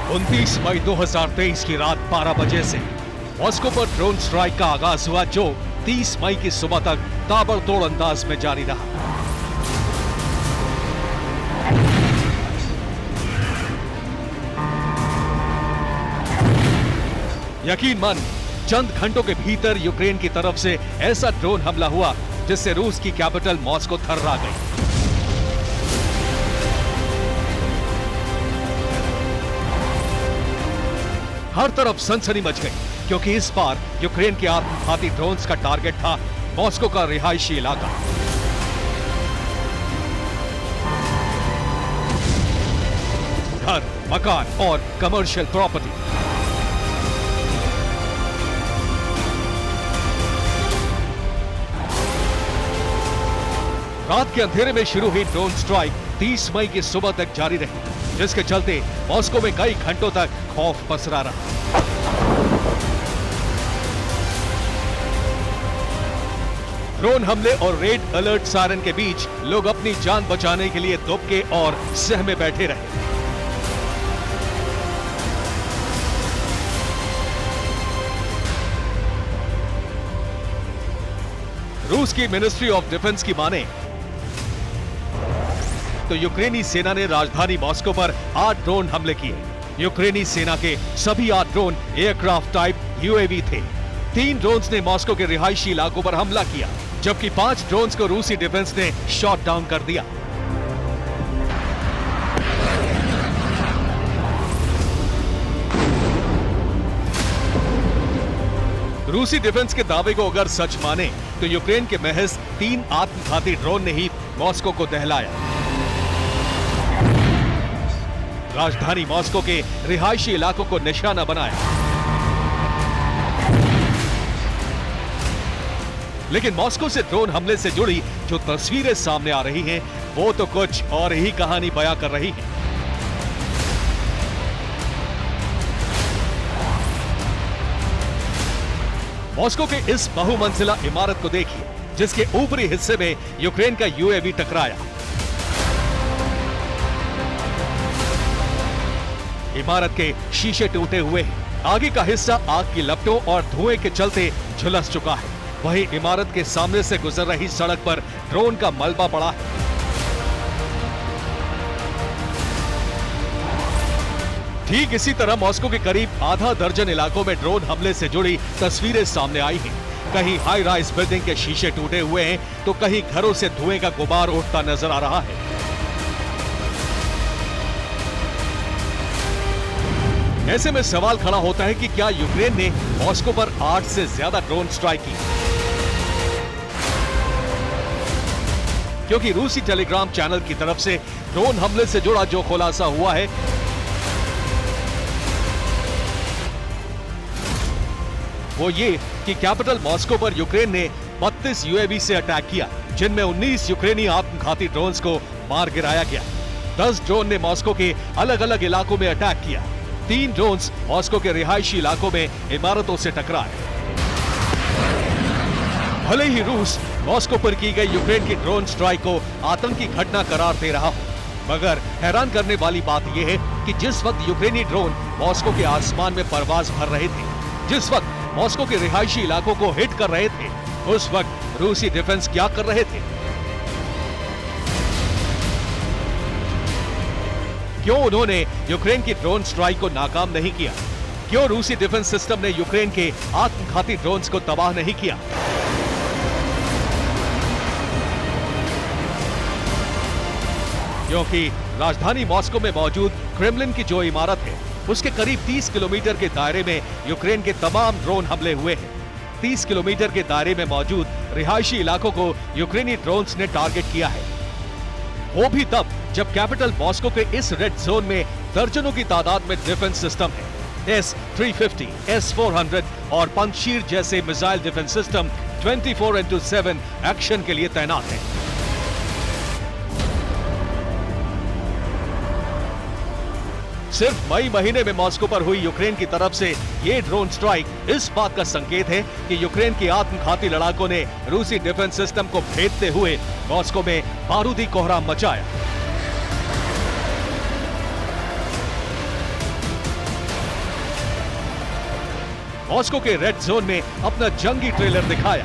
29 मई 2023 की रात 12 बजे से मॉस्को पर ड्रोन स्ट्राइक का आगाज हुआ, जो 30 मई की सुबह तक ताबड़तोड़ अंदाज में जारी रहा। यकीन मान, चंद घंटों के भीतर यूक्रेन की तरफ से ऐसा ड्रोन हमला हुआ जिससे रूस की कैपिटल मॉस्को थर्रा गई। हर तरफ सनसनी मच गई, क्योंकि इस बार यूक्रेन के आत्मघाती ड्रोन्स का टारगेट था मॉस्को का रिहायशी इलाका। घर, मकान और कमर्शियल प्रॉपर्टी। रात के अंधेरे में शुरू हुई ड्रोन स्ट्राइक 30 मई की सुबह तक जारी रही, जिसके चलते मॉस्को में कई घंटों तक खौफ पसरा रहा। ड्रोन हमले और रेड अलर्ट सायरन के बीच लोग अपनी जान बचाने के लिए दुबके और सहमे बैठे रहे। रूस की मिनिस्ट्री ऑफ डिफेंस की माने तो यूक्रेनी सेना ने राजधानी मॉस्को पर 8 ड्रोन हमले किए। यूक्रेनी सेना के सभी 8 ड्रोन एयरक्राफ्ट टाइप यूएवी थे। 3 ड्रोन्स ने मॉस्को के रिहायशी इलाकों पर हमला किया, जबकि 5 ड्रोन्स को रूसी डिफेंस ने शॉट डाउन कर दिया। रूसी डिफेंस के दावे को अगर सच माने तो यूक्रेन के महज 3 आत्मघाती ड्रोन ने ही मॉस्को को दहलाया। राजधानी मॉस्को के रिहायशी इलाकों को निशाना बनाया। लेकिन मॉस्को से ड्रोन हमले से जुड़ी जो तस्वीरें सामने आ रही हैं, वो तो कुछ और ही कहानी बयां कर रही हैं। मॉस्को के इस बहुमंजिला इमारत को देखिए, जिसके ऊपरी हिस्से में यूक्रेन का यूएवी टकराया। इमारत के शीशे टूटे हुए हैं। आगे का हिस्सा आग की लपटों और धुएं के चलते झुलस चुका है। वहीं इमारत के सामने से गुजर रही सड़क पर ड्रोन का मलबा पड़ा है। ठीक इसी तरह मॉस्को के करीब आधा दर्जन इलाकों में ड्रोन हमले से जुड़ी तस्वीरें सामने आई हैं। कहीं हाई राइज बिल्डिंग के शीशे टूटे हुए हैं, तो कहीं घरों से धुएं का गुबार उठता नजर आ रहा है। ऐसे में सवाल खड़ा होता है कि क्या यूक्रेन ने मॉस्को पर 8 से ज्यादा ड्रोन स्ट्राइक की? क्योंकि रूसी टेलीग्राम चैनल की तरफ से ड्रोन हमले से जुड़ा जो खुलासा हुआ है, वो ये कि कैपिटल मॉस्को पर यूक्रेन ने 32 यूएवी से अटैक किया, जिनमें 19 यूक्रेनी आत्मघाती ड्रोन्स को मार गिराया गया। 10 ड्रोन ने मॉस्को के अलग अलग इलाकों में अटैक किया। 3 ड्रोन्स मॉस्को के रिहायशी इलाकों में इमारतों से टकराए। भले ही रूस मॉस्को पर की गई यूक्रेन की ड्रोन स्ट्राइक को आतंकी घटना करार दे रहा हो, मगर हैरान करने वाली बात यह है कि जिस वक्त यूक्रेनी ड्रोन मॉस्को के आसमान में परवाज भर रहे थे, जिस वक्त मॉस्को के रिहायशी इलाकों को हिट कर रहे थे, उस वक्त रूसी डिफेंस क्या कर रहे थे? क्यों उन्होंने यूक्रेन की ड्रोन स्ट्राइक को नाकाम नहीं किया? क्यों रूसी डिफेंस सिस्टम ने यूक्रेन के आत्मघाती ड्रोन्स को तबाह नहीं किया? क्योंकि राजधानी मॉस्को में मौजूद क्रेमलिन की जो इमारत है, उसके करीब 30 किलोमीटर के दायरे में यूक्रेन के तमाम ड्रोन हमले हुए हैं। 30 किलोमीटर के दायरे में मौजूद रिहायशी इलाकों को यूक्रेनी ड्रोन्स ने टारगेट किया है, वो भी तब जब कैपिटल मॉस्को के इस रेड जोन में दर्जनों की तादाद में डिफेंस सिस्टम है। S-350, S-400 और पंजशीर जैसे missile defence system 24x7 action के लिए तैनात है। सिर्फ मई महीने में मॉस्को पर हुई यूक्रेन की तरफ से ये ड्रोन स्ट्राइक इस बात का संकेत है कि यूक्रेन के आत्मघाती लड़ाकों ने रूसी डिफेंस सिस्टम को भेदते हुए मॉस्को में बारूदी कोहराम मचाया। मॉस्को के रेड जोन में अपना जंगी ट्रेलर दिखाया।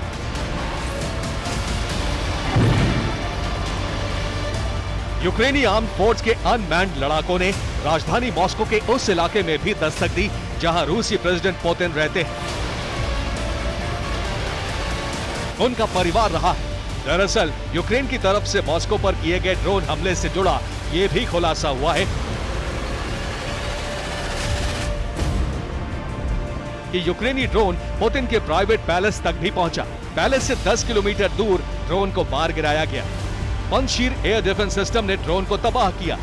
यूक्रेनी आर्म्ड फोर्स के अनमैन्ड लड़ाकों ने राजधानी मॉस्को के उस इलाके में भी दस्तक दी जहां रूसी प्रेसिडेंट पुतिन रहते हैं, उनका परिवार रहा है। दरअसल यूक्रेन की तरफ से मॉस्को पर किए गए ड्रोन हमले से जुड़ा यह भी खुलासा हुआ है कि यूक्रेनी ड्रोन पुतिन के प्राइवेट पैलेस तक भी पहुंचा। पैलेस से 10 किलोमीटर दूर ड्रोन को मार गिराया गया। पंजशीर एयर डिफेंस सिस्टम ने ड्रोन को तबाह किया।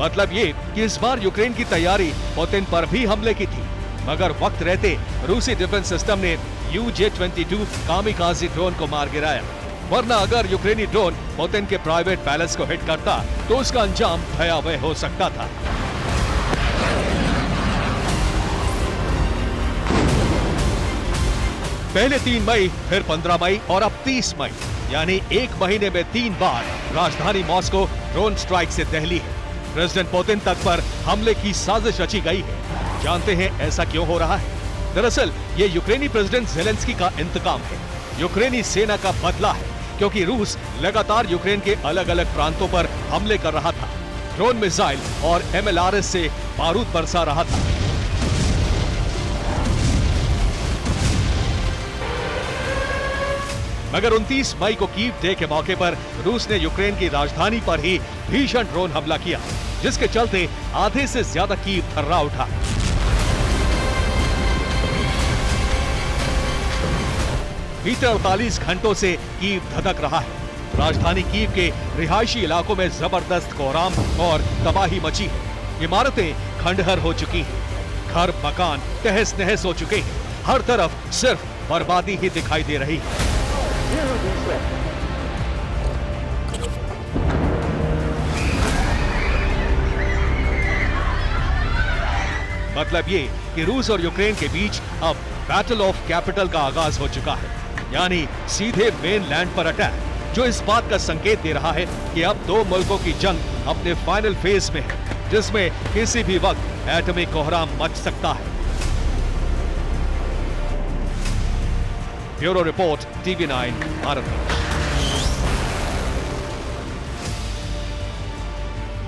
मतलब ये कि इस बार यूक्रेन की तैयारी पुतिन पर भी हमले की थी, मगर वक्त रहते रूसी डिफेंस सिस्टम ने UJ-22 कामिकाज़ी ड्रोन को मार गिराया। वरना अगर यूक्रेनी ड्रोन पुतिन के प्राइवेट पैलेस को हिट करता तो उसका अंजाम भयावह हो सकता था। पहले 3 मई, फिर 15 मई और अब 30 मई, यानी एक महीने में 3 बार राजधानी मॉस्को ड्रोन स्ट्राइक से दहली है। प्रेसिडेंट पुतिन तक पर हमले की साजिश रची गई है। जानते हैं ऐसा क्यों हो रहा है? दरअसल ये यूक्रेनी प्रेसिडेंट ज़ेलेंस्की का इंतकाम है, यूक्रेनी सेना का बदला है, क्योंकि रूस लगातार यूक्रेन के अलग अलग प्रांतों पर हमले कर रहा था, ड्रोन, मिसाइल और MLRS से बारूद बरसा रहा था। मगर 29 मई को कीव डे के मौके पर रूस ने यूक्रेन की राजधानी पर ही भीषण ड्रोन हमला किया, जिसके चलते आधे से ज्यादा कीव थर्रा उठा। बीते 48 घंटों से कीव धधक रहा है। राजधानी कीव के रिहायशी इलाकों में जबरदस्त कोहराम और तबाही मची है। इमारतें खंडहर हो चुकी हैं, घर मकान तहस नहस हो चुके हैं। हर तरफ सिर्फ बर्बादी ही दिखाई दे रही है। मतलब ये कि रूस और यूक्रेन के बीच अब बैटल ऑफ कैपिटल का आगाज हो चुका है, यानी सीधे मेन लैंड पर अटैक, जो इस बात का संकेत दे रहा है कि अब दो मुल्कों की जंग अपने फाइनल फेज में है, जिसमें किसी भी वक्त एटॉमिक कोहराम मच सकता है। Bureau report, TV9 Bharat.